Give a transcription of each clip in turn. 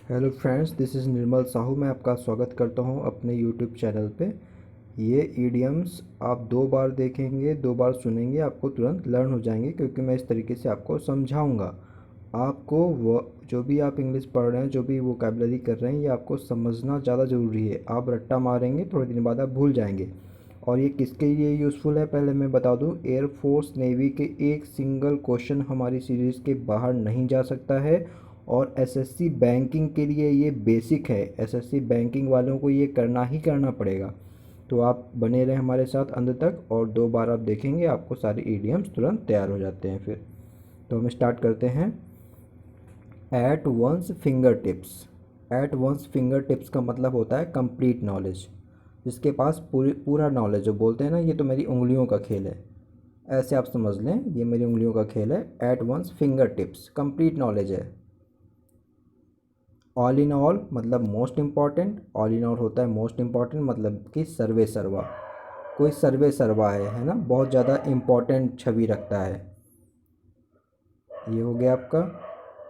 Hello friends, this is निर्मल साहू। मैं आपका स्वागत करता हूं अपने यूट्यूब चैनल पे। ये ईडियम्स आप 2 बार देखेंगे, 2 बार सुनेंगे, आपको तुरंत लर्न हो जाएंगे क्योंकि मैं इस तरीके से आपको समझाऊंगा। आपको वो जो भी आप इंग्लिश पढ़ रहे हैं, जो भी वोकैबलरी कर रहे हैं, ये आपको समझना ज़्यादा ज़रूरी है। आप रट्टा मारेंगे, थोड़े दिन बाद आप भूल जाएंगे। और ये किसके लिए यूज़फुल है पहले मैं बता दूं। एयरफोर्स नेवी के एक सिंगल क्वेश्चन हमारी सीरीज़ के बाहर नहीं जा सकता है। और एसएससी बैंकिंग के लिए ये बेसिक है। एसएससी बैंकिंग वालों को ये करना ही करना पड़ेगा। तो आप बने रहें हमारे साथ अंत तक, और 2 बार आप देखेंगे आपको सारे ईडियम्स तुरंत तैयार हो जाते हैं। फिर तो हम स्टार्ट करते हैं। At one's finger tips. At one's finger tips का मतलब होता है कंप्लीट नॉलेज। जिसके पास पूरा नॉलेज, जो बोलते हैं ना ये तो मेरी उंगलियों का खेल है, ऐसे आप समझ लें, ये मेरी उंगलियों का खेल है। At one's finger tips complete knowledge है। ऑल इन ऑल मतलब most important. All in all होता है मोस्ट इम्पॉर्टेंट, मतलब कि सर्वे सर्वा। कोई सर्वे सर्वा है ना, बहुत ज़्यादा इम्पॉर्टेंट छवि रखता है। ये हो गया आपका।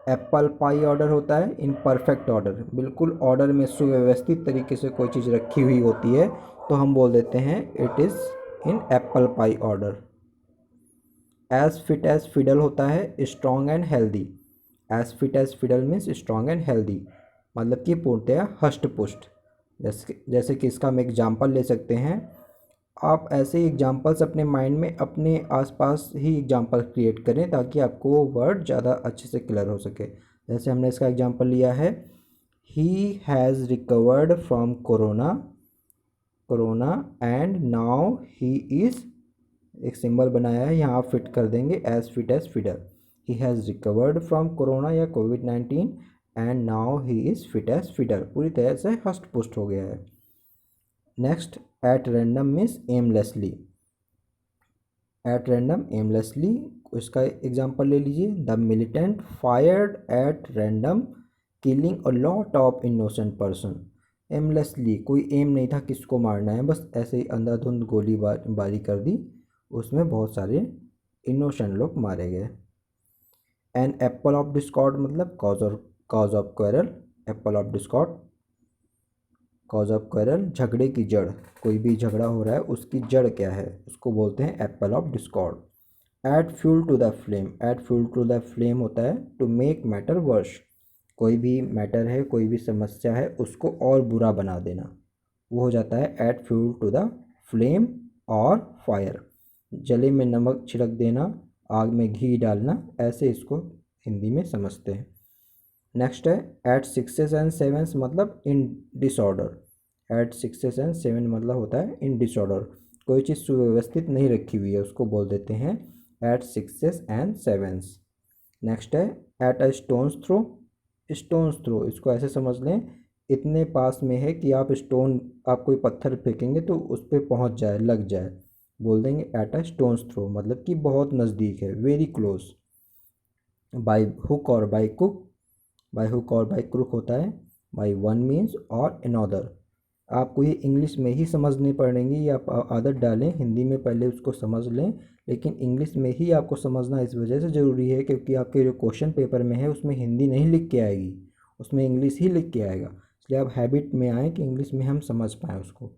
एप्पल पाई ऑर्डर होता है इन परफेक्ट ऑर्डर, बिल्कुल ऑर्डर में सुव्यवस्थित तरीके से कोई चीज़ रखी हुई होती है तो हम बोल देते हैं it is in apple pie order. As fit as fiddle होता है strong and healthy. As fit as fiddle means strong and healthy, मतलब कि पूर्णतया हष्ट पुष्ट। जैसे कि इसका हम एग्जाम्पल ले सकते हैं। आप ऐसे एग्जाम्पल्स अपने माइंड में अपने आसपास ही एग्जाम्पल क्रिएट करें ताकि आपको वो वर्ड ज़्यादा अच्छे से क्लियर हो सके। जैसे हमने इसका एग्जाम्पल लिया है, he has recovered from corona and now he is. एक सिंबल बनाया है, यहाँ आप फिट कर देंगे as fit as fiddle. He has recovered from corona या कोविड-19 and now he is fit as fiddle, पूरी तरह से हष्ट पुष्ट हो गया है। Next, at random means aimlessly. At random aimlessly, इसका एग्जांपल ले लीजिए। The militant fired at random killing a lot of innocent person. Aimlessly, कोई एम नहीं था किसको मारना है, बस ऐसे ही अंधाधुंध गोली बारी कर दी, उसमें बहुत सारे इनोसेंट लोग मारे गए। एन एप्पल ऑफ डिस्कॉर्ड मतलब cause of quarrel. Apple of Discord, cause of quarrel, झगड़े की जड़। कोई भी झगड़ा हो रहा है उसकी जड़ क्या है, उसको बोलते हैं apple of discord. Add fuel to the flame. Add fuel to the flame होता है टू मेक मैटर वर्श। कोई भी मैटर है, कोई भी समस्या है, उसको और बुरा बना देना, वो हो जाता है add fuel to the flame और फायर। जले में नमक छिड़क देना, आग में घी डालना, ऐसे इसको हिंदी में समझते हैं। नेक्स्ट है एट सिक्सेस एंड सेवन्स मतलब in disorder. At sixes and seven मतलब होता है इन डिसऑर्डर, कोई चीज़ सुव्यवस्थित नहीं रखी हुई है उसको बोल देते हैं at sixes and sevens. Next है at a stone's throw. Stone's throw इसको ऐसे समझ लें, इतने पास में है कि आप कोई पत्थर फेंकेंगे तो उस पर पहुँच जाए, लग जाए, बोल देंगे एट अ स्टोन्स थ्रो, मतलब कि बहुत नज़दीक है, very close. Bye hook or bye cook. Bye hook or by crook होता है bye one means or another. आपको ये इंग्लिश में ही समझनी पड़ेंगी, या आप आदत डालें हिंदी में पहले उसको समझ लें, लेकिन इंग्लिश में ही आपको समझना इस वजह से ज़रूरी है क्योंकि आपके जो क्वेश्चन पेपर में है उसमें हिंदी नहीं लिख के आएगी, उसमें इंग्लिश ही लिख के आएगा। इसलिए आप हैबिट में आएँ कि इंग्लिश में हम समझ पाएँ उसको।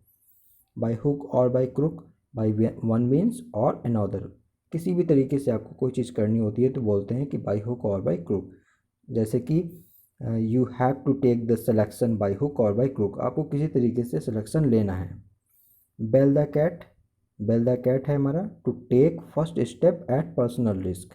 By hook or by crook, by one means or another, किसी भी तरीके से आपको कोई चीज़ करनी होती है तो बोलते हैं कि by hook or by crook. जैसे कि you have to take the selection by hook or by crook, आपको किसी तरीके से सिलेक्शन लेना है। Bell the cat. Bell the cat है हमारा to take first step at personal risk,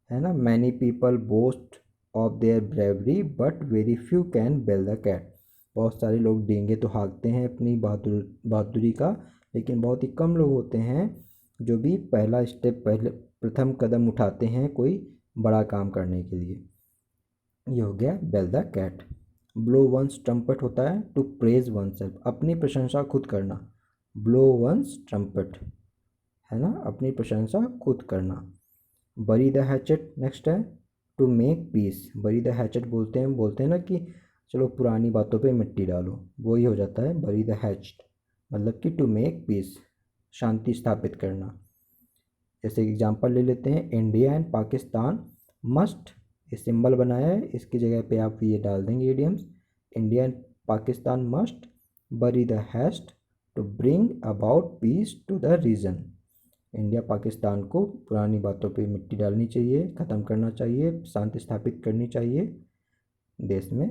है ना। Many people boast of their bravery but very few can bell the cat. बहुत सारे लोग डींगे तो हाँकते हैं अपनी बहादुरी का, लेकिन बहुत ही कम लोग होते हैं जो भी पहला स्टेप, पहले प्रथम कदम उठाते हैं कोई बड़ा काम करने के लिए। ये हो गया bell the cat. Blow one's trumpet होता है टू प्रेज वन सेल्फ, अपनी प्रशंसा खुद करना। ब्लो वंस ट्रम्पेट, है ना, अपनी प्रशंसा खुद करना। बरी द हैचेट नेक्स्ट है to make peace. Bury the hatchet बोलते हैं ना कि चलो पुरानी बातों पे मिट्टी डालो, वो ही हो जाता है बरी द हैचेट, मतलब कि टू मेक पीस, शांति स्थापित करना। जैसे एग्जांपल ले लेते हैं, इंडिया एंड पाकिस्तान मस्ट ये सिंबल बनाया है, इसकी जगह पे आप ये डाल देंगे idioms. India and Pakistan must bury the hatchet to bring about peace to the region. India Pakistan को पुरानी बातों पे मिट्टी डालनी चाहिए, ख़त्म करना चाहिए, शांति स्थापित करनी चाहिए देश में।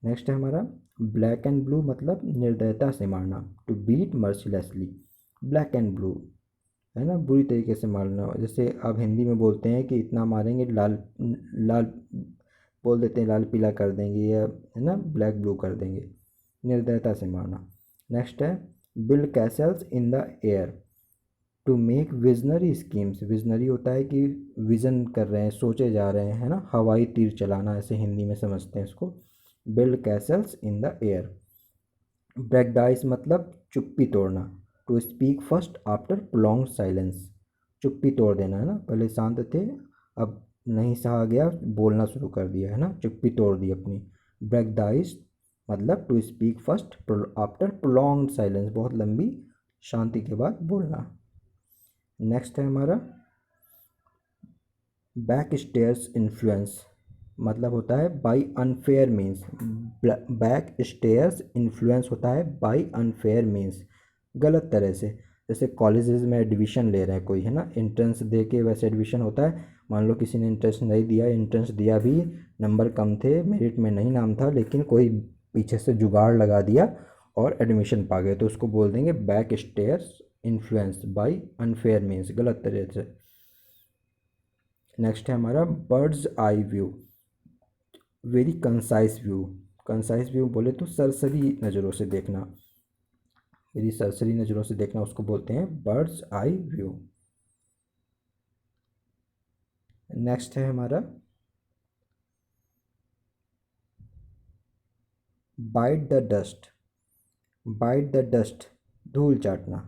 नेक्स्ट है हमारा ब्लैक एंड ब्लू मतलब निर्दयता से मारना, to beat mercilessly. Black and blue है ना, बुरी तरीके से मारना। जैसे आप हिंदी में बोलते हैं कि इतना मारेंगे, लाल लाल बोल देते हैं, लाल पीला कर देंगे, या है ना ब्लैक ब्लू कर देंगे, निर्दयता से मारना। नेक्स्ट है build castles in the air to make visionary schemes. Visionary होता है कि विज़न कर रहे हैं, सोचे जा रहे हैं, है ना, हवाई तीर चलाना, ऐसे हिंदी में समझते हैं इसको। Build castles in the air. Break the ice मतलब चुप्पी तोड़ना, to speak first after prolong silence. चुप्पी तोड़ देना, है ना, पहले शांत थे, अब नहीं सहा गया, बोलना शुरू कर दिया, है ना, चुप्पी तोड़ दी अपनी। ब्रेक द आइस मतलब to speak first after prolong silence, बहुत लंबी शांति के बाद बोलना। नेक्स्ट है हमारा बैक स्टेयर्स इन्फ्लुएंस, मतलब होता है by unfair means. Back stairs influence होता है बाई अनफेयर मीन्स, गलत तरह से। जैसे कॉलेजेस में एडमिशन ले रहे हैं कोई, है ना, एंट्रेंस दे के वैसे एडमिशन होता है। मान लो किसी ने एंट्रेंस नहीं दिया, एंट्रेंस दिया भी, नंबर कम थे, मेरिट में नहीं नाम था, लेकिन कोई पीछे से जुगाड़ लगा दिया और एडमिशन पा गए, तो उसको बोल देंगे back stairs influence by unfair means, गलत तरह से। नेक्स्ट है हमारा birds eye view, very concise view. Concise view बोले तो सरसरी नज़रों से देखना, मेरी सरसरी नज़रों से देखना, उसको बोलते हैं बर्ड्स आई व्यू। नेक्स्ट है हमारा bite the dust. Bite the dust धूल चाटना,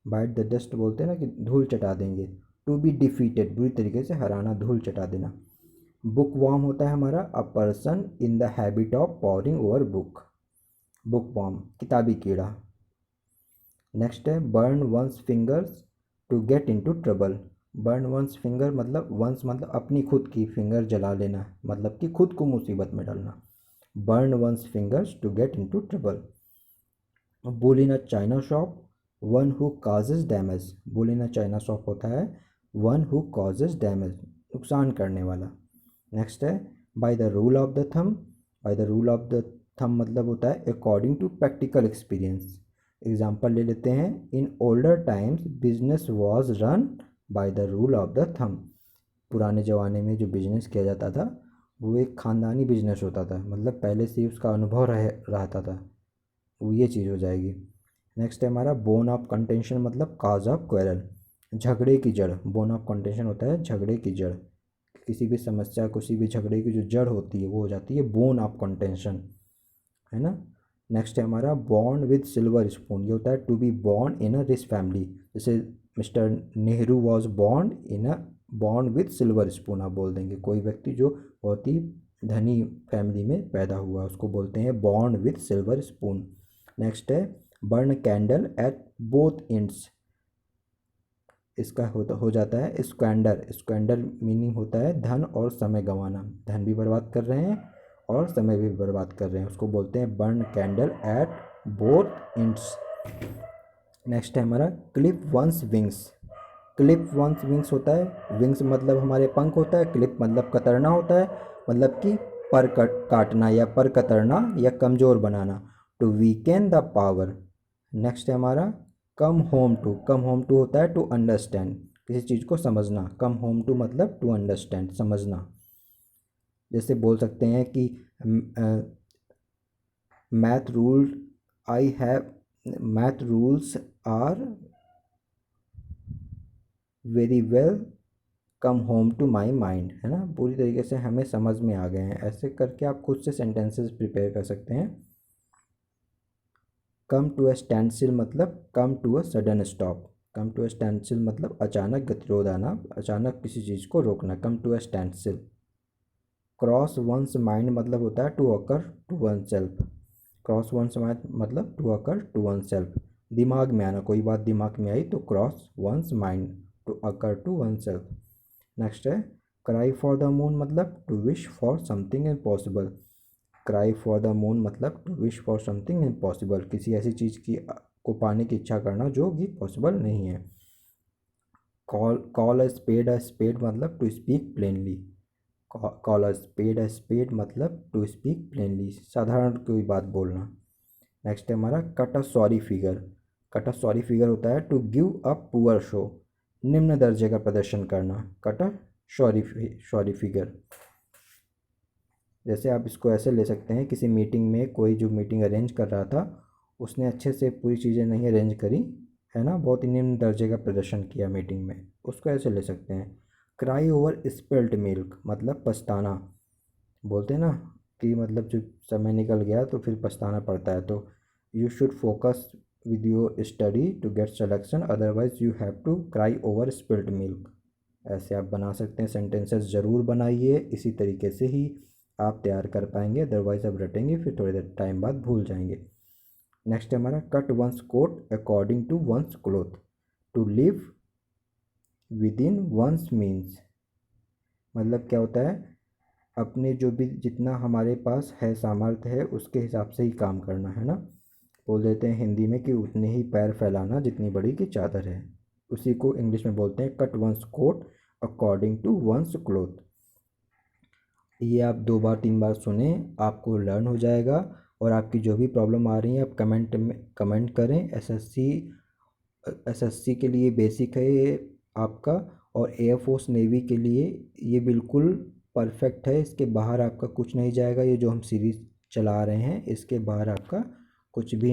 बाइट द डस्ट बोलते हैं ना कि धूल चटा देंगे। टू बी डिफीटेड बुरी तरीके से हराना, धूल चटा देना। बुक वॉर्म होता है हमारा a person in the habit of poring over book. Book worm किताबी कीड़ा। नेक्स्ट है burn one's fingers to get into trouble. Burn one's finger मतलब वंस मतलब अपनी खुद की, फिंगर जला लेना मतलब कि खुद को मुसीबत में डालना। Burn one's fingers to get into trouble. Bull in a china shop one who causes damage. Bull in a china shop होता है वन हु कॉजेज डैमेज, नुकसान करने वाला। नेक्स्ट है by the rule of the thumb. By the rule of the thumb मतलब होता है according to practical experience. Example ले लेते हैं, in older times business was run by the rule of the thumb. पुराने ज़माने में जो बिजनेस किया जाता था वो एक ख़ानदानी बिजनेस होता था, मतलब पहले से ही उसका अनुभव रहता था, वो ये चीज़ हो जाएगी। नेक्स्ट है हमारा बोन ऑफ कंटेंशन मतलब काज ऑफ क्वेरल, झगड़े की जड़। बोन ऑफ कंटेंशन होता है झगड़े की जड़, किसी भी समस्या, किसी भी झगड़े की जो जड़ होती है वो हो जाती है बोन ऑफ कंटेंशन, है ना। नेक्स्ट है हमारा बॉर्न विद सिल्वर स्पून, ये होता है to be born in a rich family. जैसे mister Nehru was born with silver spoon, आप बोल देंगे कोई व्यक्ति जो बहुत ही धनी फैमिली में पैदा हुआ, उसको बोलते हैं born with silver spoon. Next है burn candle at both ends, इसका हो जाता है स्क्वैंडर। स्क्वैंडर मीनिंग होता है धन और समय गंवाना, धन भी बर्बाद कर रहे हैं और समय भी बर्बाद कर रहे हैं, उसको बोलते हैं burn candle at both ends. Next है हमारा clip one's wings. Clip one's wings होता है, विंग्स मतलब हमारे पंख होता है, क्लिप मतलब कतरना होता है, मतलब कि पर काटना या पर कतरना या कमज़ोर बनाना, to weaken the power. Next है हमारा come home to. Come home to होता है टू अंडरस्टैंड, किसी चीज़ को समझना। कम होम टू मतलब टू अंडरस्टैंड, समझना। जैसे बोल सकते हैं कि math rule I have math rules are very well come home to my mind, है ना, पूरी तरीके से हमें समझ में आ गए हैं। ऐसे करके आप खुद से सेंटेंसेस प्रिपेयर कर सकते हैं। Come to a standstill मतलब come to a sudden stop. Come to a standstill मतलब अचानक गतिरोध आना, अचानक किसी चीज़ को रोकना, come to a standstill. Cross one's mind मतलब होता है to occur to oneself. Cross one's mind मतलब to occur to oneself, दिमाग में आना, कोई बात दिमाग में आई तो cross one's mind, to occur to one self. Next है क्राई फॉर द मून मतलब to wish for something impossible. Cry for the moon मतलब to wish for something impossible, किसी ऐसी चीज़ की को पाने की इच्छा करना जो कि पॉसिबल नहीं है। कॉल अ स्पेड मतलब to speak plainly. Call a spade मतलब टू स्पीक प्लेनली, साधारण कोई बात बोलना। नेक्स्ट है हमारा cut a sorry figure. Cut a sorry figure होता है to give a poor show, निम्न दर्जे का प्रदर्शन करना। Cut a sorry figure. जैसे आप इसको ऐसे ले सकते हैं, किसी मीटिंग में कोई जो मीटिंग अरेंज कर रहा था उसने अच्छे से पूरी चीज़ें नहीं अरेंज करी, है ना, बहुत ही निम्न दर्जे का प्रदर्शन किया मीटिंग में, उसको ऐसे ले सकते हैं। क्राई ओवर स्पिल्ड मिल्क मतलब पछताना, बोलते हैं ना कि मतलब जो समय निकल गया तो फिर पछताना पड़ता है। तो you should focus with your study to get selection, otherwise you have to cry over spilled milk. ऐसे आप बना सकते हैं, सेंटेंसेस ज़रूर बनाइए, इसी तरीके से ही आप तैयार कर पाएंगे, अदरवाइज आप रटेंगे फिर थोड़ी देर टाइम बाद भूल जाएंगे। नेक्स्ट है हमारा cut one's coat according to one's cloth, to live within one's means. मतलब क्या होता है, अपने जो भी जितना हमारे पास है सामर्थ्य है उसके हिसाब से ही काम करना, है ना। बोल देते हैं हिंदी में कि उतने ही पैर फैलाना जितनी बड़ी की चादर है। उसी को इंग्लिश में बोलते हैं cut one's coat according to one's cloth. ये आप 2 बार 3 बार सुने, आपको लर्न हो जाएगा। और आपकी जो भी प्रॉब्लम आ रही है आप कमेंट में कमेंट करें। एसएससी के लिए बेसिक है ये आपका, और एयरफोर्स नेवी के लिए ये बिल्कुल परफेक्ट है। इसके बाहर आपका कुछ नहीं जाएगा, ये जो हम सीरीज़ चला रहे हैं इसके बाहर आपका कुछ भी नहीं।